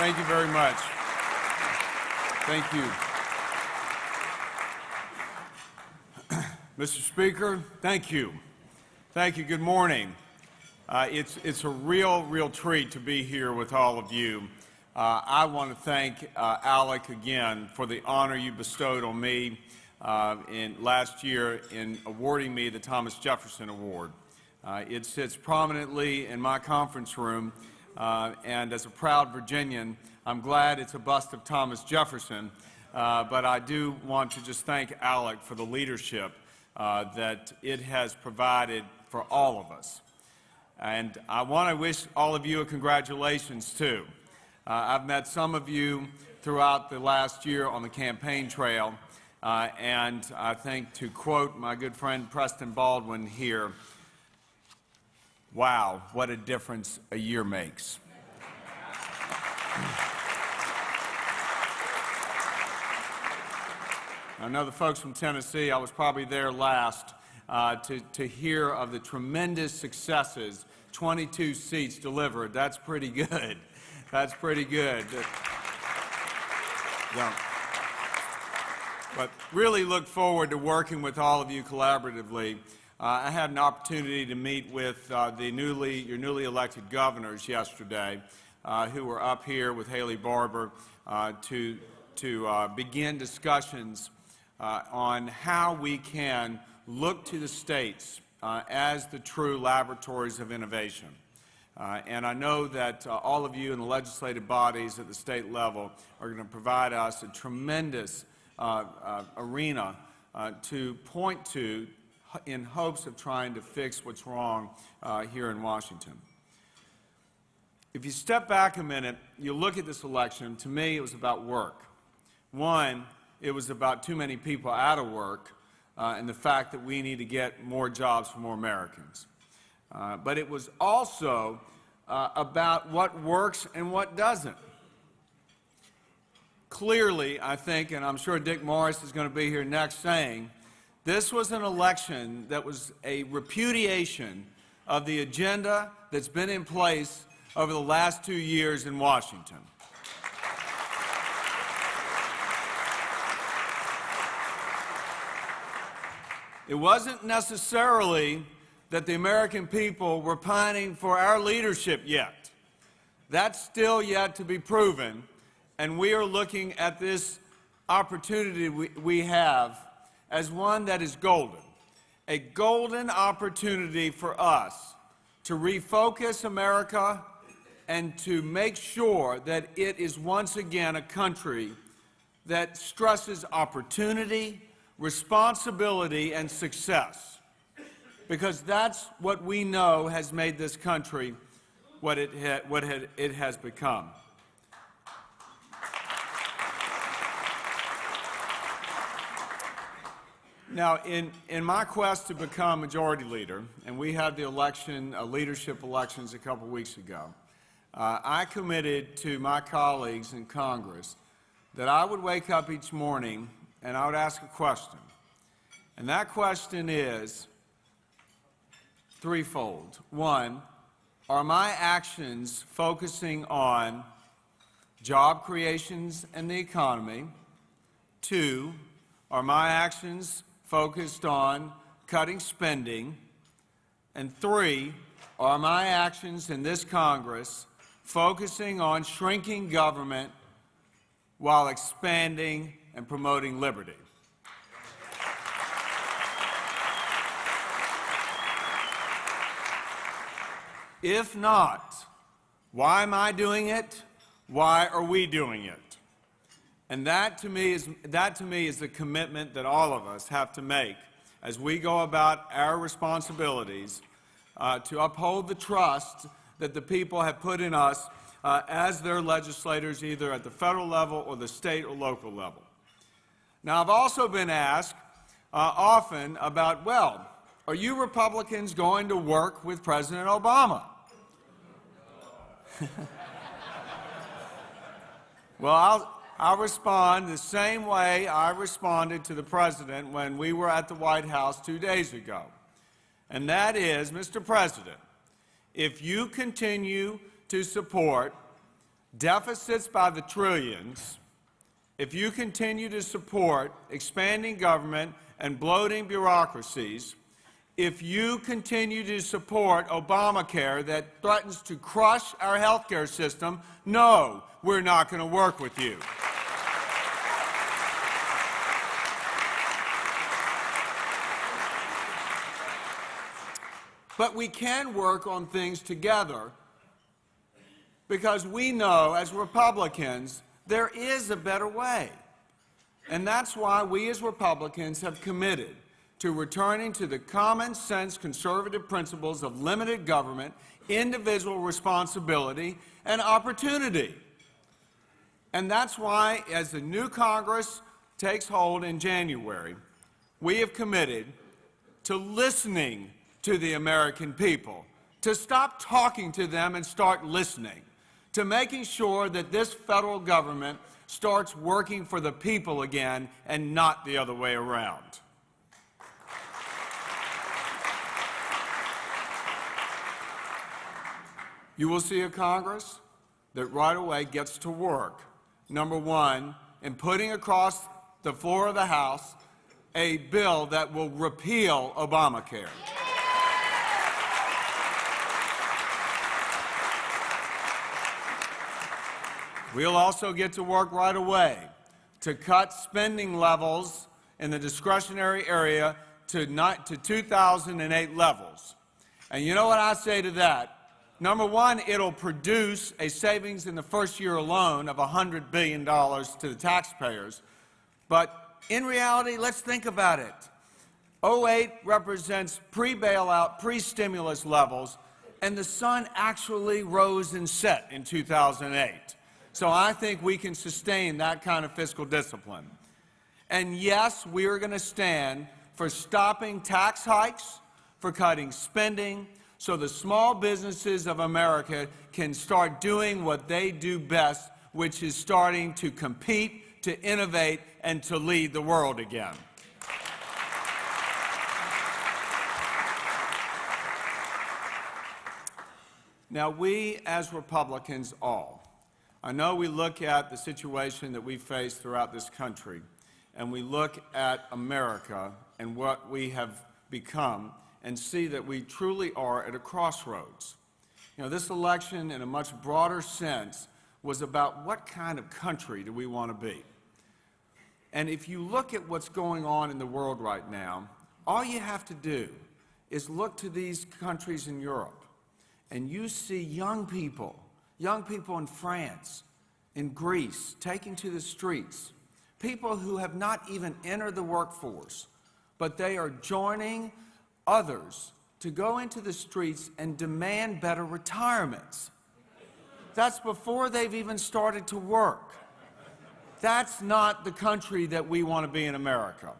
Thank you very much. Thank you. Mr. Speaker, thank you. Thank you. Good morning. It's a real treat to be here with all of you. I want to thank ALEC again for the honor you bestowed on me last year in awarding me the Thomas Jefferson Award. It sits prominently in my conference room, and as a proud Virginian, I'm glad it's a bust of Thomas Jefferson, but I do want to just thank ALEC for the leadership that it has provided for all of us. And I want to wish all of you a congratulations, too. I've met some of you throughout the last year on the campaign trail, and I think, to quote my good friend Preston Baldwin here, wow, what a difference a year makes. I know the folks from Tennessee, I was probably there last to hear of the tremendous successes, 22 seats delivered. That's pretty good. That's pretty good. Yeah. But really look forward to working with all of you collaboratively. I had an opportunity to meet with your newly elected governors yesterday, who were up here with Haley Barbour to begin discussions on how we can look to the states as the true laboratories of innovation. And I know that all of you in the legislative bodies at the state level are going to provide us a tremendous arena to point to in hopes of trying to fix what's wrong here in Washington. If you step back a minute, you look at this election, to me it was about work. One, it was about too many people out of work and the fact that we need to get more jobs for more Americans. But it was also about what works and what doesn't. Clearly, I think, and I'm sure Dick Morris is going to be here next saying, this was an election that was a repudiation of the agenda that's been in place over the last 2 years in Washington. It wasn't necessarily that the American people were pining for our leadership yet. That's still yet to be proven, and we are looking at this opportunity we have as one that is golden, a golden opportunity for us to refocus America and to make sure that it is once again a country that stresses opportunity, responsibility, and success, because that's what we know has made this country what it has become. Now, in my quest to become majority leader, and we had the election, leadership elections a couple weeks ago, I committed to my colleagues in Congress that I would wake up each morning and I would ask a question. And that question is threefold. One, are my actions focusing on job creations and the economy? Two, are my actions focused on cutting spending? And three, are my actions in this Congress focusing on shrinking government while expanding and promoting liberty? If not, why am I doing it? Why are we doing it? And that to me is the commitment that all of us have to make as we go about our responsibilities to uphold the trust that the people have put in us as their legislators, either at the federal level or the state or local level. Now, I've also been asked often about, well, are you Republicans going to work with President Obama? Well, I'll respond the same way I responded to the President when we were at the White House 2 days ago. And that is, Mr. President, if you continue to support deficits by the trillions, if you continue to support expanding government and bloating bureaucracies, if you continue to support Obamacare that threatens to crush our health care system, no, we're not going to work with you. But we can work on things together because we know, as Republicans, there is a better way. And that's why we as Republicans have committed to returning to the common sense conservative principles of limited government, individual responsibility, and opportunity. And that's why, as the new Congress takes hold in January, we have committed to listening to the American people, to stop talking to them and start listening, to making sure that this federal government starts working for the people again and not the other way around. You will see a Congress that right away gets to work, number one, in putting across the floor of the House a bill that will repeal Obamacare. We'll also get to work right away to cut spending levels in the discretionary area to 2008 levels. And you know what I say to that? Number one, it'll produce a savings in the first year alone of $100 billion to the taxpayers. But in reality, let's think about it. 2008 represents pre-bailout, pre-stimulus levels, and the sun actually rose and set in 2008. So I think we can sustain that kind of fiscal discipline. And yes, we are going to stand for stopping tax hikes, for cutting spending, so the small businesses of America can start doing what they do best, which is starting to compete, to innovate, and to lead the world again. Now, we as Republicans I know we look at the situation that we face throughout this country, and we look at America and what we have become, and see that we truly are at a crossroads. You know, this election, in a much broader sense, was about what kind of country do we want to be. And if you look at what's going on in the world right now, all you have to do is look to these countries in Europe, and you see young people in France, in Greece, taking to the streets, people who have not even entered the workforce, but they are joining others to go into the streets and demand better retirements. That's before they've even started to work. That's not the country that we want to be in America.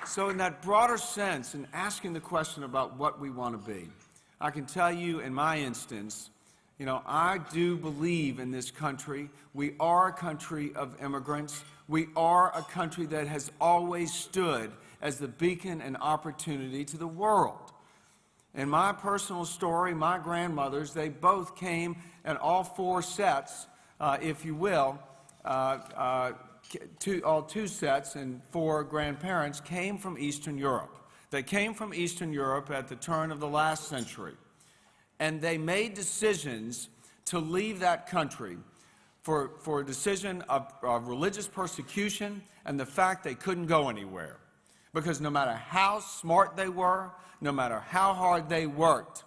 So in that broader sense, in asking the question about what we want to be, I can tell you in my instance, you know, I do believe in this country. We are a country of immigrants. We are a country that has always stood as the beacon and opportunity to the world. In my personal story, my grandmothers, they both came in all four sets, if you will, all two sets and four grandparents came from Eastern Europe. They came from Eastern Europe at the turn of the last century. And they made decisions to leave that country for a decision of religious persecution and the fact they couldn't go anywhere. Because no matter how smart they were, no matter how hard they worked,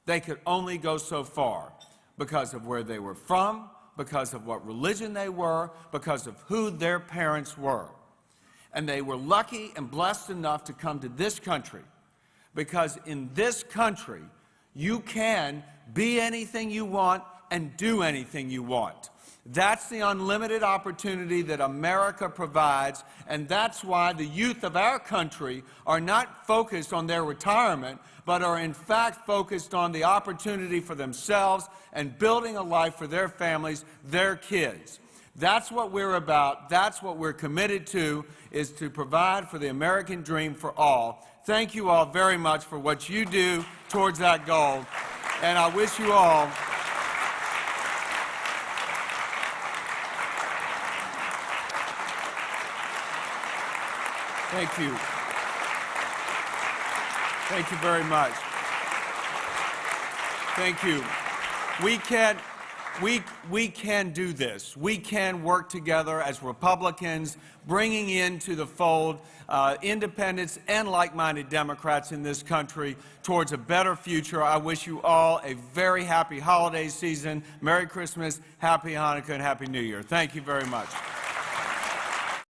they could only go so far because of where they were from, because of what religion they were, because of who their parents were. And they were lucky and blessed enough to come to this country, because in this country, you can be anything you want and do anything you want. That's the unlimited opportunity that America provides, and that's why the youth of our country are not focused on their retirement, but are in fact focused on the opportunity for themselves and building a life for their families, their kids. That's what we're about. That's what we're committed to, is to provide for the American dream for all. Thank you all very much for what you do towards that goal. And I wish you all thank you. Thank you very much. Thank you. We can do this. We can work together as Republicans, bringing into the fold independents and like-minded Democrats in this country towards a better future. I wish you all a very happy holiday season. Merry Christmas, Happy Hanukkah, and Happy New Year. Thank you very much.